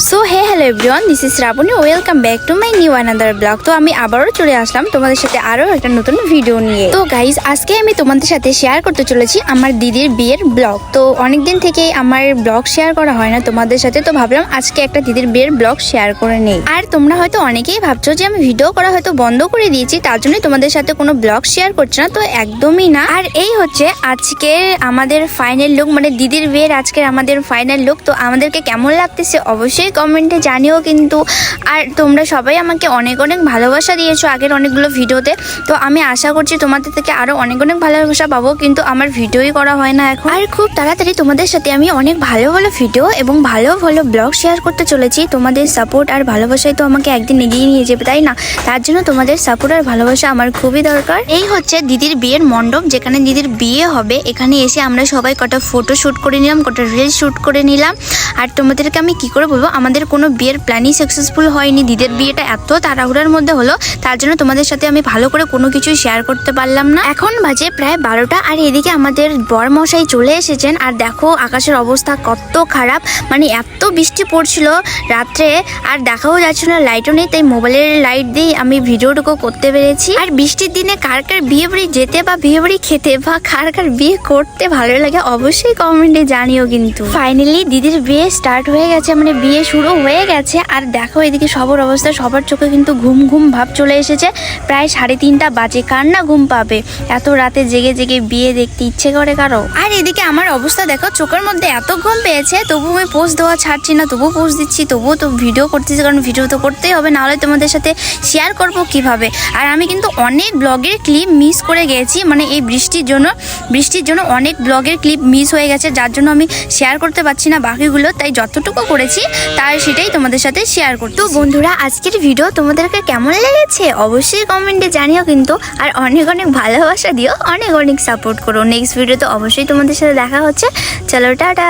So hello everyone, this is Shrabani. Welcome back to my new another blog. তো আমি আবারও চলে আসলাম তোমাদের সাথে আরও একটা নতুন ভিডিও নিয়ে। তো গাইজ, আজকে আমি তোমাদের সাথে শেয়ার করতে চলেছি আমার দিদির বিয়ের ব্লগ। তো অনেকদিন থেকে আমার ব্লগ শেয়ার করা হয় না তোমাদের সাথে, তো ভাবলাম আজকে একটা দিদির বিয়ের ব্লগ শেয়ার করে নেই। আর তোমরা হয়তো অনেকেই ভাবছো যে আমি ভিডিও করা হয়তো বন্ধ করে দিয়েছি, তার জন্যই তোমাদের সাথে কোনো ব্লগ শেয়ার করছি না। তো একদমই না। আর এই হচ্ছে আজকের আমাদের ফাইনাল লুক, মানে দিদির বিয়ের আজকের আমাদের ফাইনাল লুক। তো আমাদেরকে কেমন লাগতেছে অবশ্যই কমেন্টে জানিও কিন্তু। আর তোমরা সবাই আমাকে অনেক অনেক ভালোবাসা দিয়েছো আগের অনেকগুলো ভিডিওতে। তো আমি আশা করছি তোমাদের থেকে আরো অনেক অনেক ভালোবাসা পাবো, কিন্তু আমার ভিডিওই করা হয় না এখন। আর খুব তাড়াতাড়ি তোমাদের সাথে আমি অনেক ভালো ভালো ভিডিও এবং ভালো ভালো ব্লগ শেয়ার করতে চলেছি। তোমাদের সাপোর্ট আর ভালোবাসাই তো আমাকে একদিন এগিয়ে নিয়ে যাবে, তাই না? তার জন্য তোমাদের সাপোর্ট আর ভালোবাসা আমার খুবই দরকার। এই হচ্ছে দিদির বিয়ের মণ্ডপ, যেখানে দিদির বিয়ে হবে। এখানে এসে আমরা সবাই কটা ফটো শুট করে নিলাম, কটা রিলস শুট করে নিলাম। আর তোমাদেরকে আমি কি করে বলবো, আমাদের কোনো বিয়ের প্ল্যানই সাকসেসফুল হয়নি। দিদির বিয়েটা এত তাড়াহুড়ার মধ্যে হলো, তার জন্য তোমাদের সাথে আমি ভালো করে কোনো কিছুই শেয়ার করতে পারলাম না। এখন বাজে প্রায় 12টা, আর এদিকে আমাদের বরমশাই চলে এসেছেন। আর দেখো আকাশের অবস্থা কত খারাপ, মানে এত বৃষ্টি পড়ছিল রাত্রে, আর দেখাও যাচ্ছিল না, লাইটও নেই। তাই মোবাইলের লাইট দিয়ে আমি ভিডিওটুকু করতে পেরেছি। আর বৃষ্টির দিনে কার কার বিয়ে বাড়ি যেতে বা বিয়ে বাড়ি খেতে বা কার কার বিয়ে করতে ভালো লাগে অবশ্যই কমেন্টে জানিও কিন্তু। ফাইনালি দিদির বিয়ে স্টার্ট হয়ে গেছে, মানে বিয়ে শুরু হয়ে গেছে। আর দেখো এদিকে সবার অবস্থা, সবার চোখে কিন্তু ঘুম ঘুম ভাব চলে এসেছে। প্রায় 3:30টা বাজে, কার না ঘুম পাবে এত রাতে জেগে জেগে বিয়ে দেখতে ইচ্ছে করে কারো? আর এদিকে আমার অবস্থা দেখো, চোখের মধ্যে এত ঘুম পেয়েছে, তবু আমি পোস্ট দেওয়া ছাড়ছি না, তবু পোস্ট দিচ্ছি, তবুও তো ভিডিও করতেছি, কারণ ভিডিও তো করতেই হবে, নাহলে তোমাদের সাথে শেয়ার করবো কিভাবে। আর আমি কিন্তু অনেক ব্লগের ক্লিপ মিস করে গেছি, মানে এই বৃষ্টির জন্য অনেক ব্লগের ক্লিপ মিস হয়ে গেছে, যার জন্য আমি শেয়ার করতে পারছি না বাকিগুলো। তাই যতটুকু করেছি তার সেটাই তোমাদের সাথে শেয়ার করতে। তো বন্ধুরা, আজকের ভিডিও তোমাদেরকে কেমন লেগেছে অবশ্যই কমেন্টে জানিও কিন্তু। আর অনেক অনেক ভালোবাসা দিও, অনেক অনেক সাপোর্ট করো। নেক্সট ভিডিওতে অবশ্যই তোমাদের সাথে দেখা হচ্ছে। চলো টাটা।